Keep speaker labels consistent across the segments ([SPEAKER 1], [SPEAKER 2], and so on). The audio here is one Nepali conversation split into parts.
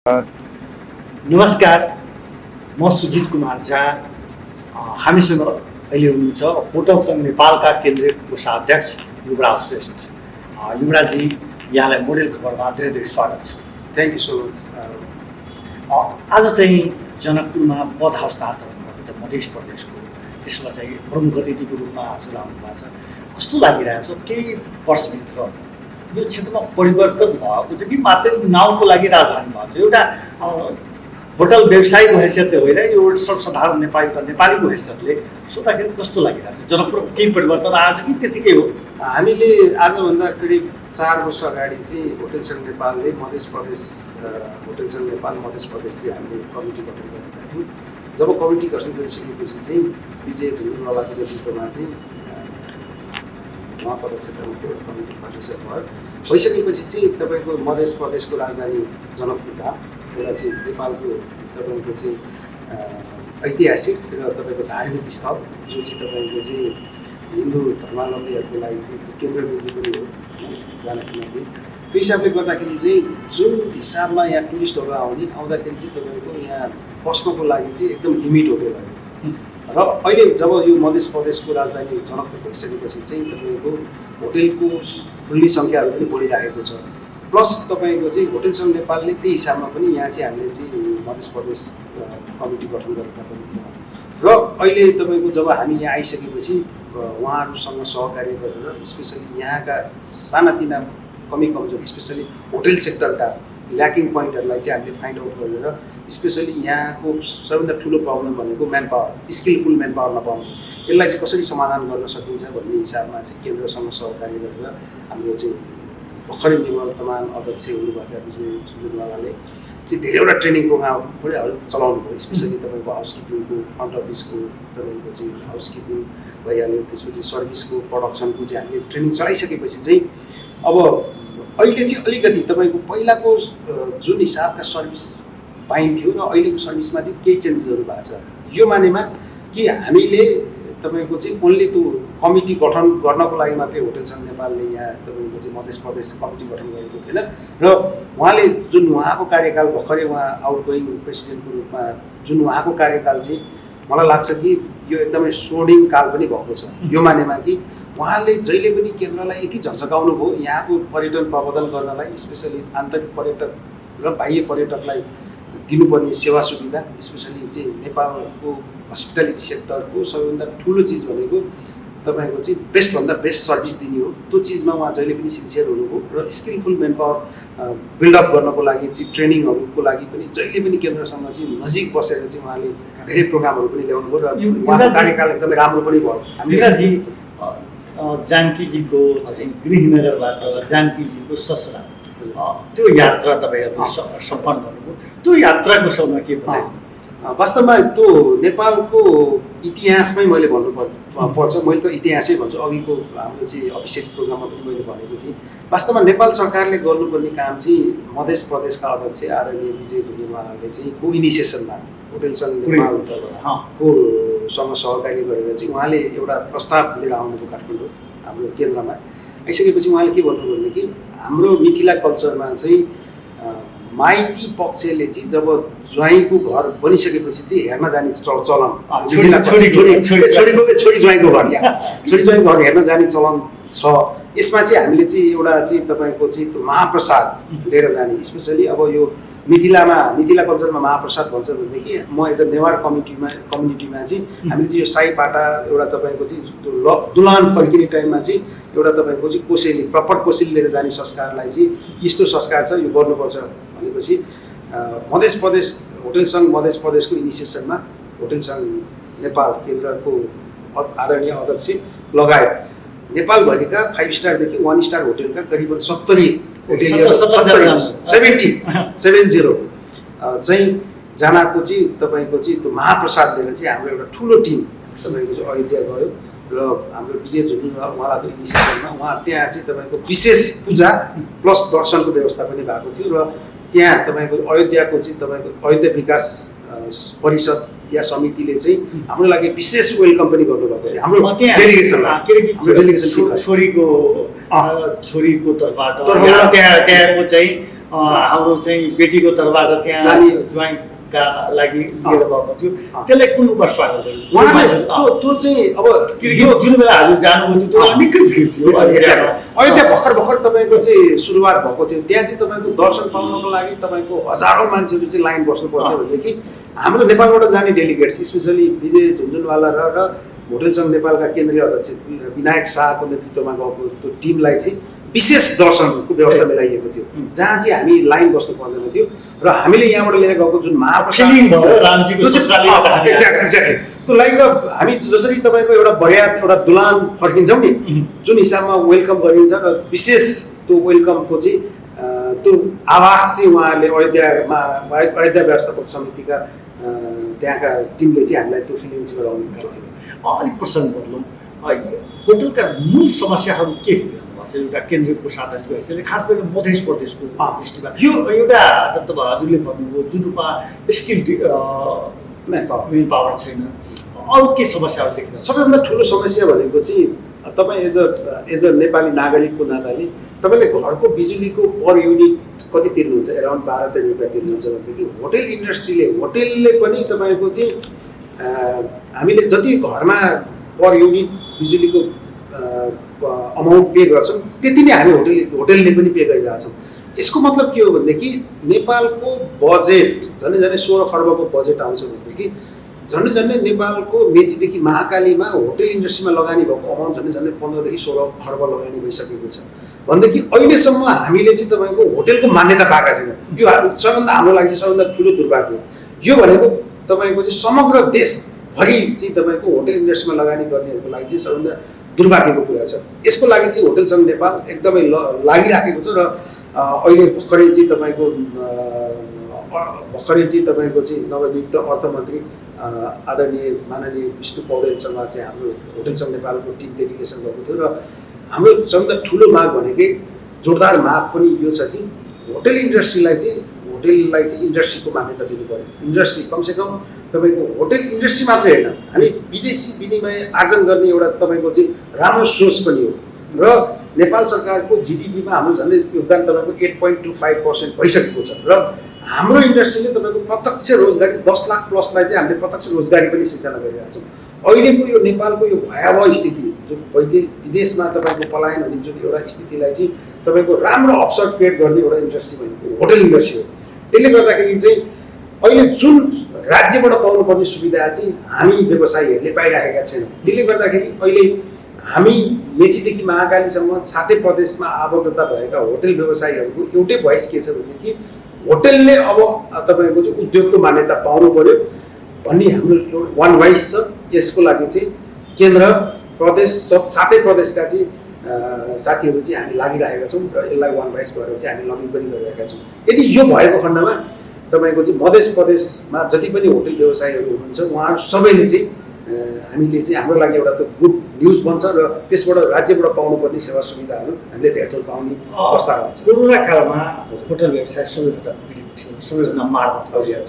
[SPEAKER 1] नमस्कार, म सुजित कुमार झा। हामीसँग अहिले हुनुहुन्छ होटल सङ्घ नेपालका केन्द्रीय कोषाध्यक्ष युवराज श्रेष्ठ। युवराजी, यहाँलाई मोडेल खबरमा धेरै धेरै स्वागत छ।
[SPEAKER 2] Thank you so much.
[SPEAKER 1] आज चाहिँ जनकपुरमा पद हस्तान्तरण भएको छ मध्य प्रदेशको, त्यसमा चाहिँ प्रमुख अतिथिको रूपमा हजुर आउनु भएको छ। कस्तो लागिरहेको छ? केही वर्षभित्र यो क्षेत्रमा परिवर्तन भएको छ कि मात्रै नाउँको लागि राजधानी भएको छ? एउटा होटल व्यवसायीको हैसियतले होइन, यो सर्वसाधारण नेपालीको हैसियतले सोद्धाखेरि कस्तो लागिरहेको छ? जनकपुरमा केही परिवर्तन आएको छ कि त्यतिकै हो?
[SPEAKER 2] हामीले आजभन्दा करिब 4 वर्ष अगाडि चाहिँ होटल सङ्घ नेपालले मध्य प्रदेश होटल सङ्घ नेपाल मध्य प्रदेश चाहिँ हामीले कमिटी गठन गरेका थियौँ। जब कमिटी गठन गरिसकेपछि चाहिँ विजय धुलवालाको नेतृत्वमा चाहिँ महापदक्षेत्रमा चाहिँ एउटा कमिटी फर्मेसन भयो। भइसकेपछि चाहिँ तपाईँको मध्य प्रदेशको राजधानी जनकपुर धाम एउटा चाहिँ नेपालको तपाईँको चाहिँ ऐतिहासिक र तपाईँको धार्मिक स्थल जो चाहिँ तपाईँको चाहिँ हिन्दू धर्मावलम्बीहरूको लागि चाहिँ केन्द्रबिन्दु पनि हो जानकी मन्दिर। त्यो हिसाबले गर्दाखेरि चाहिँ जुन हिसाबमा यहाँ टुरिस्टहरू आउँदाखेरि चाहिँ तपाईँको यहाँ बस्नको लागि चाहिँ एकदम लिमिट होटेलहरू र अहिले जब यो मध्य प्रदेशको राजधानी जनकपुर भइसकेपछि चाहिँ तपाईँको होटेलको खुल्ने सङ्ख्याहरू पनि बढिरहेको छ। प्लस तपाईँको चाहिँ होटल सङ्घ नेपालले त्यही हिसाबमा पनि यहाँ चाहिँ हामीले चाहिँ मध्य प्रदेश कमिटी गठन गरेका पनि थियौँ र अहिले तपाईँको जब हामी यहाँ आइसकेपछि उहाँहरूसँग सहकार्य गरेर स्पेसली यहाँका सानातिना कमी कमजोर स्पेसली होटल सेक्टरका ल्याकिङ पोइन्टहरूलाई चाहिँ हामीले फाइन्ड आउट गरेर स्पेसली यहाँको सबैभन्दा ठुलो प्रब्लम भनेको manpower, skilful manpower नपाउने, यसलाई चाहिँ कसरी समाधान गर्न सकिन्छ भन्ने हिसाबमा चाहिँ केन्द्रसँग सहकार्य गरेर हाम्रो चाहिँ भर्खरै निवर्तमान अध्यक्ष हुनुभएका विजय धुलवालाले चाहिँ धेरैवटा ट्रेनिङ प्रोग्राम पनि चलाउनु भयो। स्पेसली तपाईँको हाउसकिपिङको, फ्रन्ट अफिसको, तपाईँको चाहिँ हाउसकिपिङ भइहाल्यो, त्यसपछि सर्भिसको, प्रडक्सनको चाहिँ हामीले ट्रेनिङ चलाइसकेपछि चाहिँ अब अहिले चाहिँ अलिकति तपाईँको पहिलाको जुन हिसाबका सर्भिस पाइन्थ्यो र अहिलेको सर्भिसमा चाहिँ केही चेन्जेसहरू भएको छ। यो मानेमा कि हामीले तपाईँको चाहिँ ओन्ली त्यो कमिटी गठन गर्नको लागि मात्रै होटल सङ्घ नेपालले यहाँ तपाईँको चाहिँ मध्य प्रदेश कमिटी गठन गरेको थिएन र उहाँले जुन उहाँको कार्यकाल भर्खरै उहाँ आउटगोइङ प्रेसिडेन्टको रूपमा जुन उहाँको कार्यकाल चाहिँ मलाई लाग्छ कि यो एकदमै स्वर्णिम काल पनि भएको छ। यो मानेमा कि उहाँले जहिले पनि केन्द्रलाई यति झकझकाउनु भयो यहाँको पर्यटन प्रवर्धन गर्नलाई, स्पेसली आन्तरिक पर्यटक र बाह्य पर्यटकलाई दिनुपर्ने सेवा सुविधा, स्पेसली चाहिँ नेपालको हस्पिटालिटी सेक्टरको सबैभन्दा ठुलो चिज भनेको तपाईँको चाहिँ बेस्टभन्दा बेस्ट सर्भिस दिने हो। त्यो चिजमा उहाँ जहिले पनि सिन्सियर हुनुभयो र स्किलफुल म्यान पावर बिल्डअप गर्नको लागि चाहिँ ट्रेनिङहरूको लागि पनि जहिले पनि केन्द्रसँग चाहिँ नजिक बसेर चाहिँ उहाँले धेरै प्रोग्रामहरू पनि ल्याउनु भयो र उहाँको कार्यकाल एकदमै राम्रो पनि भयो।
[SPEAKER 1] हामीले जानकीजीको चाहिँ गृहनगरबाट जानकीजीको ससुरा त्यो यात्रा तपाईँहरूले सम्पन्न गर्नुभयो। त्यो यात्राको समय के बताइदिनु?
[SPEAKER 2] वास्तवमा त्यो नेपालको इतिहासमै मैले पर्छ। मैले त इतिहासै भन्छु, अघिको हाम्रो चाहिँ अभिषेक प्रोग्राममा पनि मैले भनेको थिएँ। वास्तवमा नेपाल सरकारले गर्नुपर्ने काम चाहिँ मध्य प्रदेशका अध्यक्ष आदरणीय विजय धुलवालाले चाहिँ को इनिसिएसनमा होटल सङ्घ नेपालको सँग सहकार्य गरेर चाहिँ उहाँले एउटा प्रस्ताव लिएर आउनुभयो काठमाडौँ हाम्रो केन्द्रमा। आइसकेपछि उहाँले के भन्नुभयो भनेदेखि हाम्रो मिथिला कल्चरमा चाहिँ माइती पक्षले चाहिँ जब ज्वाइँको घर बनिसकेपछि चाहिँ हेर्न जाने चलन, छोरी ज्वाइँको घर हेर्न जाने चलन छ। यसमा चाहिँ हामीले चाहिँ एउटा चाहिँ तपाईँको चाहिँ त्यो महाप्रसाद लिएर जाने, स्पेसली अब यो मिथिला कल्चरमा महाप्रसाद भन्छ भनेदेखि म एज अ नेवार कम्युनिटीमा चाहिँ हामीले चाहिँ यो साईपाटा एउटा तपाईँको चाहिँ दुल्हन फर्किने टाइममा चाहिँ एउटा तपाईँको चाहिँ कोसेली प्रपर कोसेली लिएर जाने संस्कारलाई चाहिँ यस्तो संस्कार छ, यो गर्नुपर्छ भनेपछि मध्य प्रदेश होटल सङ्घ मध्य प्रदेशको इनिसिएसनमा होटल सङ्घ नेपाल केन्द्रको आदरणीय अध्यक्ष लगायत नेपालभरिका 5 स्टारदेखि 1 स्टार होटेलका करिबन 70 चाहिँ जनाको चाहिँ तपाईँको चाहिँ त्यो महाप्रसाद लिएर चाहिँ हाम्रो एउटा ठुलो टिम तपाईँको चाहिँ अयोध्या गयो र हाम्रो विजय धुलवालाको इनिसिएसनमा उहाँ त्यहाँ चाहिँ तपाईँको विशेष पूजा प्लस दर्शनको व्यवस्था पनि भएको थियो र त्यहाँ तपाईँको अयोध्याको चाहिँ तपाईँको अयोध्या विकास परिषद या समितिले चाहिँ हाम्रो लागि विशेष वेलकम पनि गर्नुभएको थियो। हाम्रो डेलिगेसन
[SPEAKER 1] छोरीको तर्फबाट त्यहाँको चाहिँ हाम्रो चाहिँ बेटीको तर्फबाट त्यहाँ
[SPEAKER 2] जाने
[SPEAKER 1] ज्वाइँका लागि लिएर गएको थियो त्यसलाई कुन रूपमा स्वागत गर्यो
[SPEAKER 2] उहाँले त्यो चाहिँ अब
[SPEAKER 1] यो जुन बेला हजुर जानुभयो त्यो बेला निकै भिड थियो
[SPEAKER 2] अयोध्या भर्खर तपाईँको चाहिँ सुरुवात भएको थियो त्यहाँ चाहिँ तपाईँको दर्शन पाउनको लागि तपाईँको हजारौँ मान्छेहरू चाहिँ लाइन बस्नु पर्थ्यो भनेदेखि हाम्रो नेपालबाट जाने डेलिगेट्स स्पेसली विजय झुनझुनवाला र होटल सङ्घ नेपालका केन्द्रीय अध्यक्ष विनायक शाहको नेतृत्वमा गएको त्यो टिमलाई चाहिँ विशेष दर्शनको व्यवस्था मिलाइएको थियो जहाँ चाहिँ हामी लाइन बस्नु पर्दैन थियो र हामीले यहाँबाट लिएर गएको जुन एक्ज्याक्टली त्यो लाइक हामी जसरी तपाईँको एउटा बर्यात एउटा दुलान फर्किन्छौँ नि जुन हिसाबमा वेलकम गरिन्छ र विशेष त्यो वेलकमको चाहिँ त्यो आवाज चाहिँ उहाँहरूले अयोध्या व्यवस्थापक समितिका त्यहाँका टिमले चाहिँ हामीलाई त्यो फिलिङ चाहिँ गराउनु भएको थियो
[SPEAKER 1] अलिक प्रसङ्ग बदलौँ होटलका मूल समस्याहरू के एउटा केन्द्रीय कोषाध्यक्षको हैसियतले खास गरी मध्य प्रदेशको दृष्टिमा यो एउटा हजुरले भन्नुभयो जुन रूपमा स्किल मेन पावर छैन अरू के समस्याहरू देखिन्छ
[SPEAKER 2] सबैभन्दा ठुलो समस्या भनेको चाहिँ तपाईँ एज अ नेपाली नागरिकको नाताले तपाईँले घरको बिजुलीको पर युनिट कति तिर्नुहुन्छ एराउन्ड 12-13 रुपियाँ तिर्नुहुन्छ भनेदेखि होटल इन्डस्ट्रीले होटलले पनि तपाईँको चाहिँ हामीले जति घरमा पर युनिट बिजुलीको अमाउन्ट पे गर्छौँ त्यति नै हामी होटलले पनि पे गरिरहेछौँ यसको मतलब के हो भनेदेखि नेपालको बजेट झन्डै 16 खर्बको बजेट आउँछ भनेदेखि झन्डै नेपालको मेचीदेखि महाकालीमा होटल इन्डस्ट्रीमा लगानी भएको अमाउन्ट झन्डै 15 देखि 16 खर्ब लगानी भइसकेको छ भनेदेखि अहिलेसम्म हामीले चाहिँ तपाईँको होटलको मान्यता पाएका छैन यो सबभन्दा हाम्रो लागि सबभन्दा ठुलो दुर्भाग्य यो भनेको तपाईँको चाहिँ समग्र देशभरि चाहिँ तपाईँको होटल इन्डस्ट्रीमा लगानी गर्नेहरूको लागि चाहिँ सबभन्दा दुर्भाग्यको कुरा छ यसको लागि चाहिँ होटल सङ्घ नेपाल एकदमै लागिराखेको छ र अहिले भर्खरै चाहिँ तपाईँको चाहिँ नवनियुक्त अर्थमन्त्री आदरणीय माननीय विष्णु पौडेलसँग चाहिँ हाम्रो होटल सङ्घ नेपालको टिम डेलिगेसन गएको थियो र हाम्रो सबभन्दा ठुलो माग भनेकै जोरदार माग पनि यो छ कि होटल इन्डस्ट्रीलाई चाहिँ इन्डस्ट्रीको मान्यता दिनु पर्यो इन्डस्ट्री कमसेकम तपाईँको होटल इन्डस्ट्री मात्रै होइन हामी विदेशी विनिमय आर्जन गर्ने एउटा तपाईँको चाहिँ राम्रो सोर्स पनि हो र नेपाल सरकारको जिडिपीमा हाम्रो झन्डै योगदान तपाईँको 8.25% भइसकेको छ र हाम्रो इन्डस्ट्रीले तपाईँको प्रत्यक्ष रोजगारी 10 लाख प्लसलाई चाहिँ हामीले प्रत्यक्ष रोजगारी पनि सिर्जना गरिरहेका छौँ अहिलेको यो नेपालको यो भयावह स्थिति जो विदेशमा तपाईँको पलायन हुने जुन एउटा स्थितिलाई चाहिँ तपाईँको राम्रो अवसर क्रिएट गर्ने एउटा इन्डस्ट्री भनेको होटल इन्डस्ट्री हो त्यसले गर्दाखेरि चाहिँ अहिले जुन राज्यबाट पाउनुपर्ने सुविधा चाहिँ हामी व्यवसायीहरूले पाइरहेका छैनौँ त्यसले गर्दाखेरि अहिले हामी मेचीदेखि महाकालीसम्म सातै प्रदेशमा आबद्धता भएका होटल व्यवसायीहरूको एउटै भोइस के छ भनेदेखि होटलले अब तपाईँको चाहिँ उद्योगको मान्यता पाउनु पर्यो भन्ने हाम्रो वान भोइस छ यसको लागि चाहिँ केन्द्र प्रदेश सातै प्रदेशका चाहिँ साथीहरू चाहिँ हामी लागिरहेका छौँ र यसलाई वान भोइस भएर चाहिँ हामी लबिङ पनि गरिरहेका छौँ यदि यो भएको खण्डमा तपाईँको चाहिँ मध्य प्रदेशमा जति पनि होटल व्यवसायीहरू हुनुहुन्छ उहाँहरू सबैले चाहिँ हामीले चाहिँ हाम्रो लागि एउटा त गुड न्युज बन्छ र त्यसबाट राज्यबाट पाउनुपर्ने सेवा सुविधाहरू हामीले धेर थोर पाउने अवस्था हुन्छ
[SPEAKER 1] कोरोना कालमा होटल व्यवसाय सबैभन्दा पीडित थियो सबैभन्दा मारमा थियो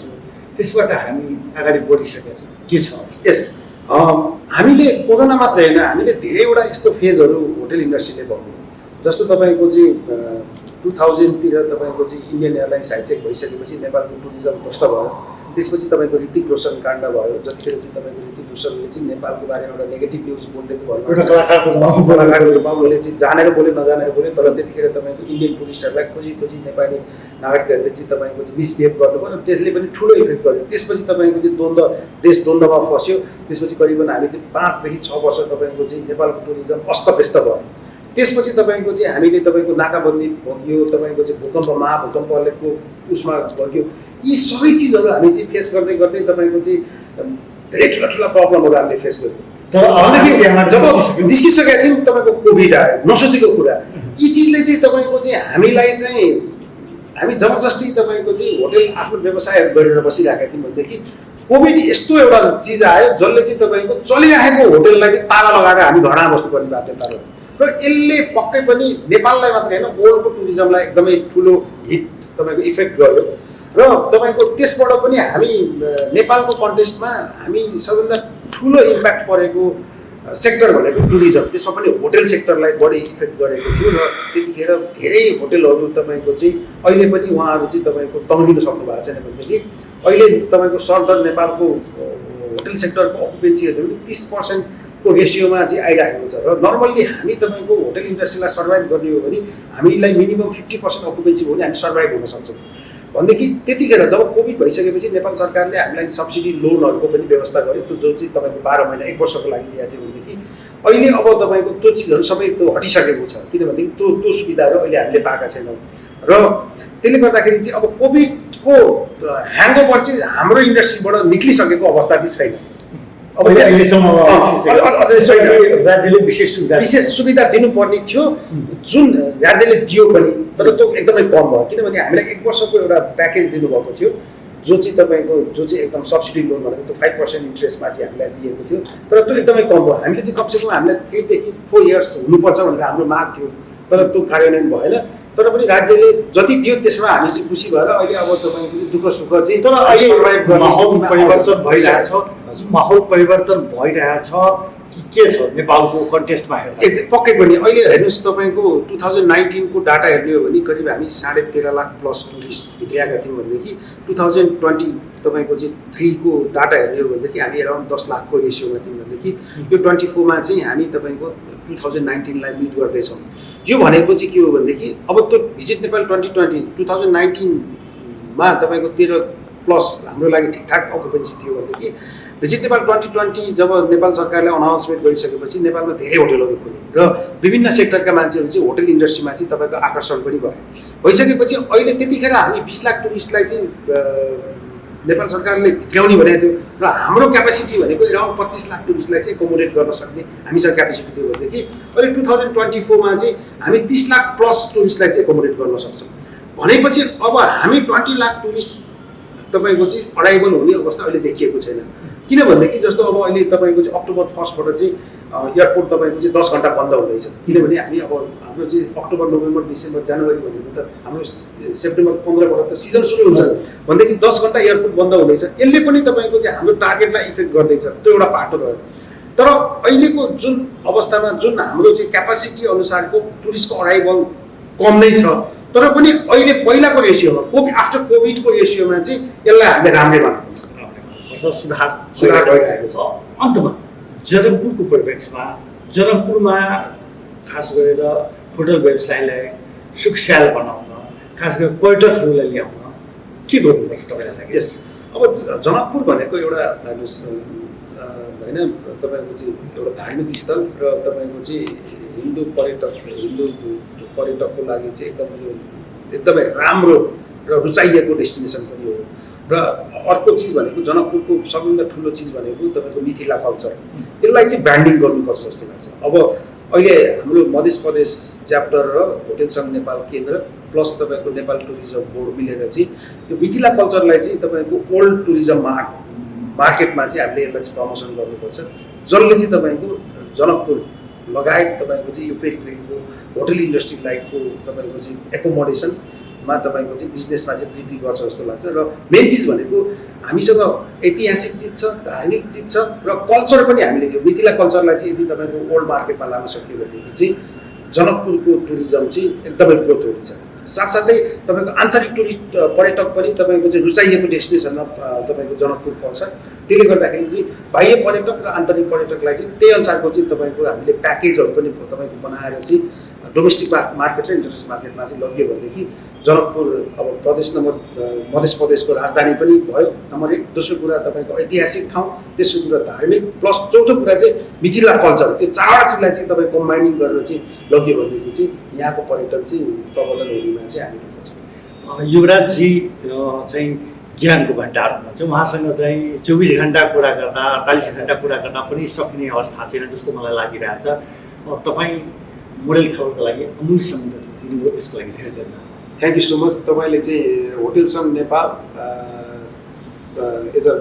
[SPEAKER 1] त्यसबाट हामी अगाडि बढिसकेका छौँ के छ
[SPEAKER 2] यस हामीले कोरोना मात्रै होइन हामीले धेरैवटा यस्तो फेजहरू होटल इन्डस्ट्रीले भयो जस्तो तपाईँको चाहिँ 2000तिर तपाईँको चाहिँ इन्डियन एयरलाइन्स हाइजेक भइसकेपछि नेपालको टुरिज्म ध्वस्त भयो त्यसपछि तपाईँको ऋतिक रोशन काण्ड भयो जतिखेर चाहिँ तपाईँको ऋतिक रोशनले चाहिँ नेपालको बारेमा एउटा नेगेटिभ न्युज बोलिदिएको भयो चाहिँ जानेर बोल्यो नजानेर बोल्यो तर त्यतिखेर तपाईँको इन्डियन टुरिस्टहरूलाई खोजी नेपाली नागरिकहरूले चाहिँ तपाईँको चाहिँ मिसबिहेभ गर्नुभयो र त्यसले पनि ठुलो इफेक्ट गर्यो त्यसपछि तपाईँको चाहिँ देश द्वन्द्वमा फस्यो त्यसपछि करिबन हामी चाहिँ 5 देखि 6 वर्ष तपाईँको चाहिँ नेपालको टुरिज्म अस्तव्यस्त भयो त्यसपछि तपाईँको चाहिँ हामीले तपाईँको नाकाबन्दी भोग्यो तपाईँको चाहिँ महाभूकम्पको उसमा भोग्यो यी सबै चिजहरू हामी चाहिँ फेस गर्दै गर्दै तपाईँको चाहिँ धेरै ठुला प्रब्लमहरू हामीले फेस गर्यौँ जब निस्किसकेका थियौँ तपाईँको कोभिड आयो नसोचेको कुरा यी चिजले चाहिँ तपाईँको चाहिँ हामीलाई चाहिँ हामी जबरजस्ती तपाईँको चाहिँ होटल आफ्नो व्यवसायहरू गरेर बसिरहेका थियौँ भनेदेखि कोभिड यस्तो एउटा चिज आयो जसले चाहिँ तपाईँको चलिरहेको होटललाई चाहिँ ताला लगाएर हामी घरमा बस्नुपर्ने बाध्यता रह्यो र यसले पक्कै पनि नेपाललाई मात्रै होइन वर्ल्डको टुरिज्मलाई एकदमै ठुलो हिट तपाईँको इफेक्ट गर्यो र तपाईँको त्यसबाट पनि हामी नेपालको कन्टेक्स्टमा हामी सबभन्दा ठुलो इम्प्याक्ट परेको सेक्टर भनेको टुरिज्म, त्यसमा पनि होटल सेक्टरलाई बढी इफेक्ट गरेको थियो र त्यतिखेर धेरै होटलहरू तपाईँको चाहिँ अहिले पनि उहाँहरू चाहिँ तपाईँको तौलिन सक्नु भएको छैन भनेदेखि अहिले तपाईँको सर्दर नेपालको होटल सेक्टरको अकुपेन्सीहरू पनि 30%को रेसियोमा चाहिँ आइरहेको छ र नर्मल्ली हामी तपाईँको होटल इन्डस्ट्रीलाई सर्भाइभ गर्ने हो भने हामीलाई मिनिमम 50% अकुपेन्सी भयो भने हामी सर्भाइभ हुन सक्छौँ भनेदेखि त्यतिखेर जब कोभिड भइसकेपछि नेपाल सरकारले हामीलाई सब्सिडी लोनहरूको पनि व्यवस्था गर्यो त्यो जो चाहिँ तपाईँको 12 महिना 1 वर्षको लागि दिएको थियो भनेदेखि अहिले अब तपाईँको त्यो चिजहरू सबै त्यो हटिसकेको छ किनभनेदेखि त्यो सुविधाहरू अहिले हामीले पाएका छैनौँ र त्यसले गर्दाखेरि चाहिँ अब कोभिडको ह्याङओभर चाहिँ हाम्रो इन्डस्ट्रीबाट निक्लिसकेको अवस्था चाहिँ छैन। अब
[SPEAKER 1] राज्यले विशेष
[SPEAKER 2] सुविधा दिनुपर्ने थियो जुन राज्यले दियो पनि तर त्यो एकदमै कम भयो किनभने हामीलाई 1 वर्षको एउटा प्याकेज दिनुभएको थियो जो चाहिँ तपाईँको जो चाहिँ एकदम सब्सिडी लोन भनेको त्यो 5% इन्ट्रेस्टमा चाहिँ हामीलाई दिएको थियो तर त्यो एकदमै कम भयो। हामीले चाहिँ कमसेकम हामीलाई 3 देखि 4 इयर्स हुनुपर्छ भनेर हाम्रो माग थियो तर त्यो कार्यान्वयन भएन तर पनि राज्यले जति दियो त्यसमा हामी चाहिँ खुसी भएर अहिले अब तपाईँको दुःख सुख चाहिँ
[SPEAKER 1] तर अहिले माहौल परिवर्तन भइरहेछ कि के छ नेपालको कन्टेस्टमा हेर्दा?
[SPEAKER 2] पक्कै पनि अहिले हेर्नुहोस् तपाईँको 2019 को डाटा हेर्ने हो भने करिब हामी 13.5 लाख प्लस टुरिस्ट भित्रिएका थियौँ भनेदेखि 2020 तपाईँको चाहिँ 3 को डाटा हेर्ने हो भनेदेखि हामी अराउन्ड 10 लाखको रेसियोमा थियौँ भनेदेखि यो 24 मा चाहिँ हामी तपाईँको 2019 लाई मिट गर्दैछौँ। यो भनेको चाहिँ के हो भनेदेखि अब त्यो भिजिट नेपाल 2019 मा तपाईँको 13 प्लस हाम्रो लागि ठिकठाक अकुपेन्सी थियो भनेदेखि भिजिट नेपाल 2020 जब नेपाल सरकारले अनाउन्समेन्ट गरिसकेपछि नेपालमा धेरै होटलहरू खुले र विभिन्न सेक्टरका मान्छेहरू चाहिँ होटल इन्डस्ट्रीमा चाहिँ तपाईँको आकर्षण पनि भइसकेपछि अहिले त्यतिखेर हामी 20 लाख टुरिस्टलाई चाहिँ नेपाल सरकारले भित्राउने भनेको थियो र हाम्रो क्यापेसिटी भनेको अराउन्ड 25 लाख टुरिस्टलाई चाहिँ एकोमोडेट गर्न सक्ने हामीसँग क्यापेसिटी थियो भनेदेखि अहिले 2024 मा चाहिँ हामी 30 लाख प्लस टुरिस्टलाई चाहिँ एकोमोडेट गर्न सक्छौँ भनेपछि अब हामी 20 लाख टुरिस्ट तपाईँको चाहिँ अराइभल हुने अवस्था अहिले देखिएको छैन किनभनेदेखि जस्तो अब अहिले तपाईँको चाहिँ अक्टोबर 1 बाट चाहिँ एयरपोर्ट तपाईँको चाहिँ 10 घन्टा बन्द हुँदैछ किनभने हामी अब हाम्रो चाहिँ अक्टोबर नोभेम्बर डिसेम्बर जनवरी भनेको त हाम्रो सेप्टेम्बर 15 बाट त सिजन सुरु हुन्छ भनेदेखि 10 घन्टा एयरपोर्ट बन्द हुँदैछ यसले पनि तपाईँको चाहिँ हाम्रो टार्गेटलाई इफेक्ट गर्दैछ त्यो एउटा पाटो रह्यो। तर अहिलेको जुन अवस्थामा जुन हाम्रो चाहिँ क्यापासिटी अनुसारको टुरिस्टको अराइभल कम नै छ तर पनि अहिले पहिलाको रेसियोमा आफ्टर कोभिडको रेसियोमा चाहिँ यसलाई हामीले राम्रै मान्नुपर्छ
[SPEAKER 1] सुधार भइरहेको छ। अन्तमा जनकपुरको परिप्रेक्ष्यमा जनकपुरमा खास गरेर होटल व्यवसायलाई सुखस्याल बनाउन खास गरेर पर्यटकहरूलाई ल्याउन के गर्नुपर्छ तपाईँलाई लाग्छ?
[SPEAKER 2] यस अब जनकपुर भनेको एउटा होइन तपाईँको चाहिँ एउटा धार्मिक स्थल र तपाईँको चाहिँ हिन्दू पर्यटकको लागि चाहिँ एकदमै राम्रो र रुचाइएको डेस्टिनेसन पनि हो र अर्को चिज भनेको जनकपुरको सबैभन्दा ठुलो चिज भनेको तपाईँको मिथिला कल्चर यसलाई चाहिँ ब्रान्डिङ गर्नुपर्छ जस्तो लाग्छ। अब अहिले हाम्रो मध्य प्रदेश च्याप्टर र होटेल सङ्घ नेपाल केन्द्र प्लस तपाईँको नेपाल टुरिज्म बोर्ड मिलेर चाहिँ यो मिथिला कल्चरलाई चाहिँ तपाईँको ओल्ड टुरिज्म मार्केटमा चाहिँ हामीले यसलाई चाहिँ प्रमोसन गर्नुपर्छ जसले चाहिँ तपाईँको जनकपुर लगायत तपाईँको चाहिँ यो पेरिफेरीको होटल इन्डस्ट्रीलाईको तपाईँको चाहिँ एकोमोडेसनमा तपाईँको चाहिँ बिजनेसमा चाहिँ वृद्धि गर्छ जस्तो लाग्छ। र मेन चिज भनेको हामीसँग ऐतिहासिक चिज छ धार्मिक चिज छ र कल्चर पनि हामीले यो मिथिला कल्चरलाई चाहिँ यदि तपाईँको ओल्ड मार्केटमा लान सक्यो भनेदेखि चाहिँ जनकपुरको टुरिज्म चाहिँ एकदमै ग्रोथ हुनेछ। साथसाथै तपाईँको आन्तरिक टुरिस्ट पर्यटक पनि तपाईँको चाहिँ रुचाइएको डेस्टिनेसनमा तपाईँको जनकपुर पर्छ। त्यसले गर्दाखेरि चाहिँ बाह्य पर्यटक र आन्तरिक पर्यटकलाई चाहिँ त्यही अनुसारको चाहिँ तपाईँको हामीले प्याकेजहरू पनि तपाईँको बनाएर चाहिँ डोमेस्टिक मार्केट र इन्टरनेसनल मार्केटमा चाहिँ लग्यो भनेदेखि जनकपुर अब प्रदेश नम्बर मध्य प्रदेशको राजधानी पनि भयो नम्बर 1। दोस्रो कुरा तपाईँको ऐतिहासिक ठाउँ, तेस्रो कुरा धार्मिक, प्लस चौथो कुरा चाहिँ मिथिला कल्चर त्यो चारवटा चिजलाई चाहिँ तपाईँ कम्बाइनिङ गरेर चाहिँ लग्यो भनेदेखि चाहिँ यहाँको पर्यटन चाहिँ प्रवर्धन हुनेमा चाहिँ हामी देख्छौँ।
[SPEAKER 1] युवराजजी चाहिँ ज्ञानको भण्डार हुनुहुन्छ उहाँसँग चाहिँ 24 घन्टा कुरा गर्दा 48 घन्टा कुरा गर्दा पनि सकिने अवस्था छैन जस्तो मलाई लागिरहेछ। तपाईँ मोडेल खबरको लागि अमूल्य समय दिनुभयो त्यसको लागि धेरै धन्यवाद।
[SPEAKER 2] Thank you so much. तपाईँले चाहिँ होटेल सङ्घ नेपाल एज अ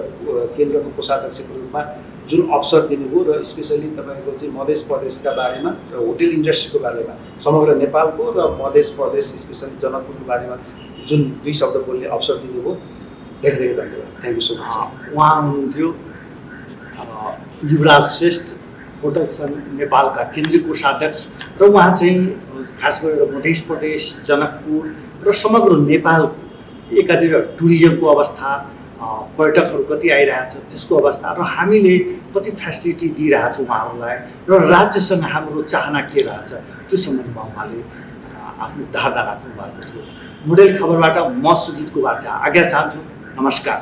[SPEAKER 2] केन्द्रको कोषाध्यक्षको रूपमा जुन अवसर दिनुभयो र स्पेसली तपाईँको चाहिँ मध्य प्रदेशका बारेमा र होटेल इन्डस्ट्रीको बारेमा समग्र नेपालको र मध्य प्रदेश स्पेसली जनकपुरको बारेमा जुन 2 शब्द बोल्ने अवसर दिनुभयो धेरै धेरै धन्यवाद। Thank you so much.
[SPEAKER 1] उहाँ हुनुहुन्थ्यो युवराज श्रेष्ठ होटल सङ्घ नेपालका केन्द्रीय कोषाध्यक्ष र उहाँ चाहिँ खास गरेर मध्य प्रदेश जनकपुर र समग्र नेपाल एकातिर टुरिज्मको अवस्था, पर्यटकहरू कति आइरहेछ त्यसको अवस्था र हामीले कति फेसिलिटी दिइरहेछौँ उहाँहरूलाई र राज्यसँग हाम्रो चाहना के रहेछ त्यो सम्बन्धमा उहाँले आफ्नो धारणा राख्नु भएको थियो। मोडेल खबरबाट म सुजित कुमार झा आज्ञा चाहन्छु। नमस्कार।